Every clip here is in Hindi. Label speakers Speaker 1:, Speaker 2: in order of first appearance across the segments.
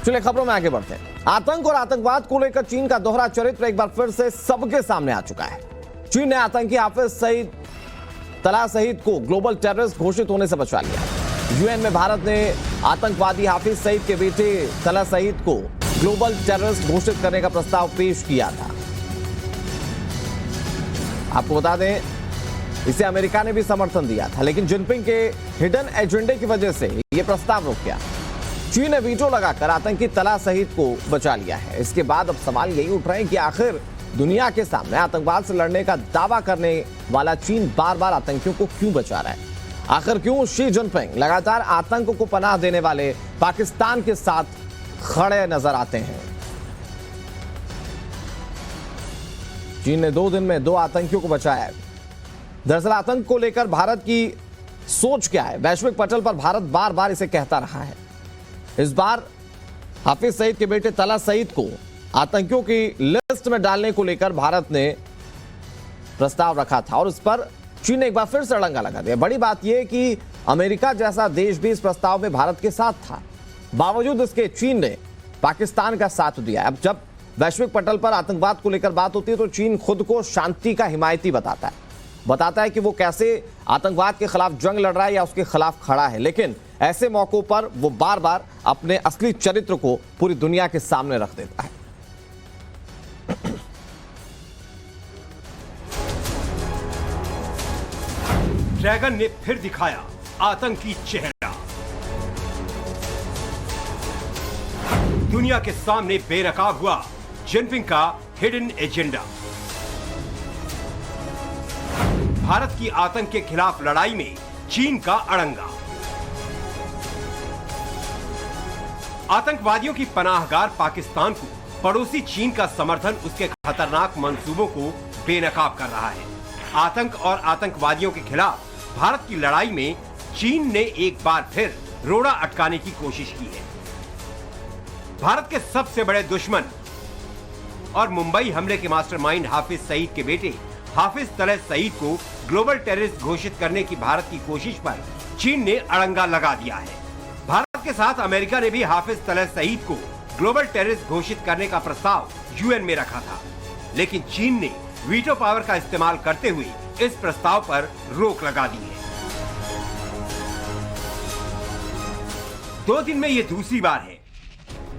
Speaker 1: चलिए खबरों में आगे बढ़ते हैं। आतंक और आतंकवाद को लेकर चीन का दोहरा चरित्र एक बार फिर से सबके सामने आ चुका है। चीन ने आतंकी हाफिज सईद तला सईद को ग्लोबल टेररिस्ट घोषित होने से बचा लिया। यूएन में भारत ने आतंकवादी हाफिज सईद के बेटे तला सईद को ग्लोबल टेररिस्ट घोषित करने का प्रस्ताव पेश किया था। आपको बता दें, इसे अमेरिका ने भी समर्थन दिया था, लेकिन जिनपिंग के हिडन एजेंडे की वजह से यह प्रस्ताव रुक गया। चीन ने वीटो लगाकर आतंकी तला सईद को बचा लिया है। इसके बाद अब सवाल यही उठ रहे हैं कि आखिर दुनिया के सामने आतंकवाद से लड़ने का दावा करने वाला चीन बार बार आतंकियों को क्यों बचा रहा है? आखिर क्यों शी जिनपिंग लगातार आतंक को पनाह देने वाले पाकिस्तान के साथ खड़े नजर आते हैं? चीन ने 2 दिन में 2 आतंकियों को बचाया है। दरअसल आतंक को लेकर भारत की सोच क्या है? वैश्विक पटल पर भारत बार बार इसे कहता रहा है। इस बार हाफिज सईद के बेटे तला सईद को आतंकियों की लिस्ट में डालने को लेकर भारत ने प्रस्ताव रखा था और इस पर चीन ने एक बार फिर से अड़ंगा लगा दिया। बड़ी बात यह कि अमेरिका जैसा देश भी इस प्रस्ताव में भारत के साथ था। बावजूद इसके चीन ने पाकिस्तान का साथ दिया। अब जब वैश्विक पटल पर आतंकवाद को लेकर बात होती है तो चीन खुद को शांति का हिमायती बताता है कि वो कैसे आतंकवाद के खिलाफ जंग लड़ रहा है या उसके खिलाफ खड़ा है। लेकिन ऐसे मौकों पर वो बार बार अपने असली चरित्र को पूरी दुनिया के सामने रख देता है।
Speaker 2: ड्रैगन ने फिर दिखाया आतंकी चेहरा। दुनिया के सामने बेनकाब हुआ जिनपिंग का हिडन एजेंडा। भारत की आतंक के खिलाफ लड़ाई में चीन का अड़ंगा। आतंकवादियों की पनाहगार पाकिस्तान को पड़ोसी चीन का समर्थन उसके खतरनाक मंसूबों को बेनकाब कर रहा है। आतंक और आतंकवादियों के खिलाफ भारत की लड़ाई में चीन ने एक बार फिर रोड़ा अटकाने की कोशिश की है। भारत के सबसे बड़े दुश्मन और मुंबई हमले के मास्टरमाइंड हाफिज सईद के बेटे हाफिज तला सईद को ग्लोबल टेररिस्ट घोषित करने की भारत की कोशिश पर चीन ने अड़ंगा लगा दिया है। भारत के साथ अमेरिका ने भी हाफिज तला सईद को ग्लोबल टेररिस्ट घोषित करने का प्रस्ताव यूएन में रखा था, लेकिन चीन ने वीटो पावर का इस्तेमाल करते हुए इस प्रस्ताव पर रोक लगा दी है। 2 दिन में ये दूसरी बार है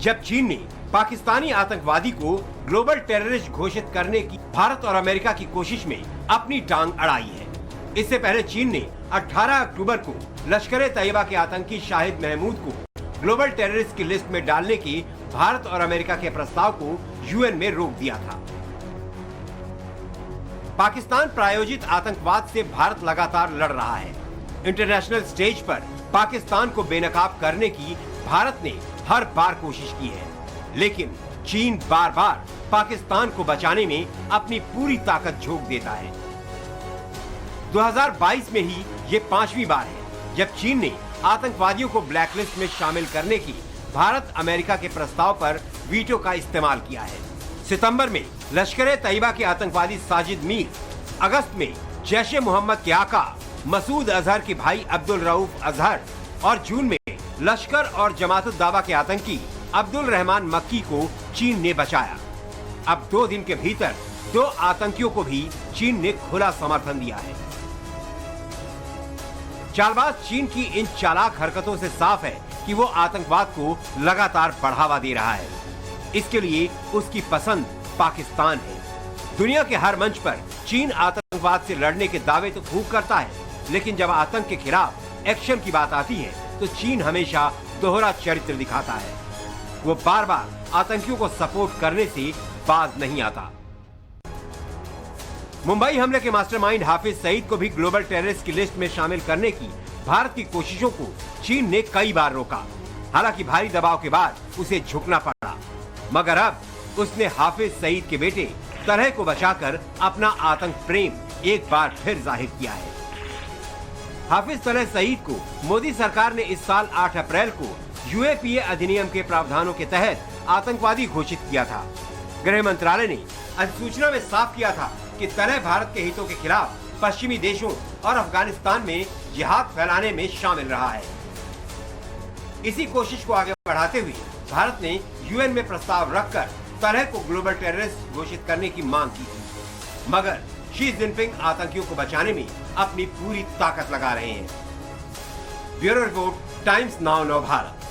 Speaker 2: जब चीन ने पाकिस्तानी आतंकवादी को ग्लोबल टेररिस्ट घोषित करने की भारत और अमेरिका की कोशिश में अपनी टांग अड़ाई है। इससे पहले चीन ने 18 अक्टूबर को लश्कर-ए-तैयबा के आतंकी शाहिद महमूद को ग्लोबल टेररिस्ट की लिस्ट में डालने की भारत और अमेरिका के प्रस्ताव को यूएन में रोक दिया था। पाकिस्तान प्रायोजित आतंकवाद से भारत लगातार लड़ रहा है। इंटरनेशनल स्टेज पर पाकिस्तान को बेनकाब करने की भारत ने हर बार कोशिश की है, लेकिन चीन बार बार पाकिस्तान को बचाने में अपनी पूरी ताकत झोंक देता है। 2022 में ही ये 5वीं बार है जब चीन ने आतंकवादियों को ब्लैकलिस्ट में शामिल करने की भारत अमेरिका के प्रस्ताव पर वीटो का इस्तेमाल किया है। सितंबर में लश्कर-ए-तैयबा के आतंकवादी साजिद मीर, अगस्त में जैश-ए-मोहम्मद के आका मसूद अजहर के भाई अब्दुल रऊफ अजहर और जून में लश्कर और जमात-उद-दावा के आतंकी अब्दुल रहमान मक्की को चीन ने बचाया। अब 2 दिन के भीतर 2 आतंकियों को भी चीन ने खुला समर्थन दिया है। चालबाज चीन की इन चालाक हरकतों से साफ है कि वो आतंकवाद को लगातार बढ़ावा दे रहा है। इसके लिए उसकी पसंद पाकिस्तान है। दुनिया के हर मंच पर चीन आतंकवाद से लड़ने के दावे तो खूब करता है, लेकिन जब आतंक के खिलाफ एक्शन की बात आती है तो चीन हमेशा दोहरा चरित्र दिखाता है। वो बार बार आतंकियों को सपोर्ट करने से बाज नहीं आता। मुंबई हमले के मास्टरमाइंड हाफिज सईद को भी ग्लोबल टेररिस्ट की लिस्ट में शामिल करने की भारत की कोशिशों को चीन ने कई बार रोका। हालांकि भारी दबाव के बाद उसे झुकना पड़ा, मगर अब उसने हाफिज सईद के बेटे तलह को बचाकर अपना आतंक प्रेम एक बार फिर जाहिर किया है। हाफिज तला सईद को मोदी सरकार ने इस साल 8 अप्रैल को यूएपीए अधिनियम के प्रावधानों के तहत आतंकवादी घोषित किया था। गृह मंत्रालय ने अधिसूचना में साफ किया था कि तलह भारत के हितों के खिलाफ पश्चिमी देशों और अफगानिस्तान में जिहाद फैलाने में शामिल रहा है। इसी कोशिश को आगे बढ़ाते हुए भारत ने यूएन में प्रस्ताव रखकर तरह को ग्लोबल टेररिस्ट घोषित करने की मांग की थी। मगर शी जिनपिंग आतंकियों को बचाने में अपनी पूरी ताकत लगा रहे हैं। ब्यूरो रिपोर्ट, टाइम्स नाउ नव भारत।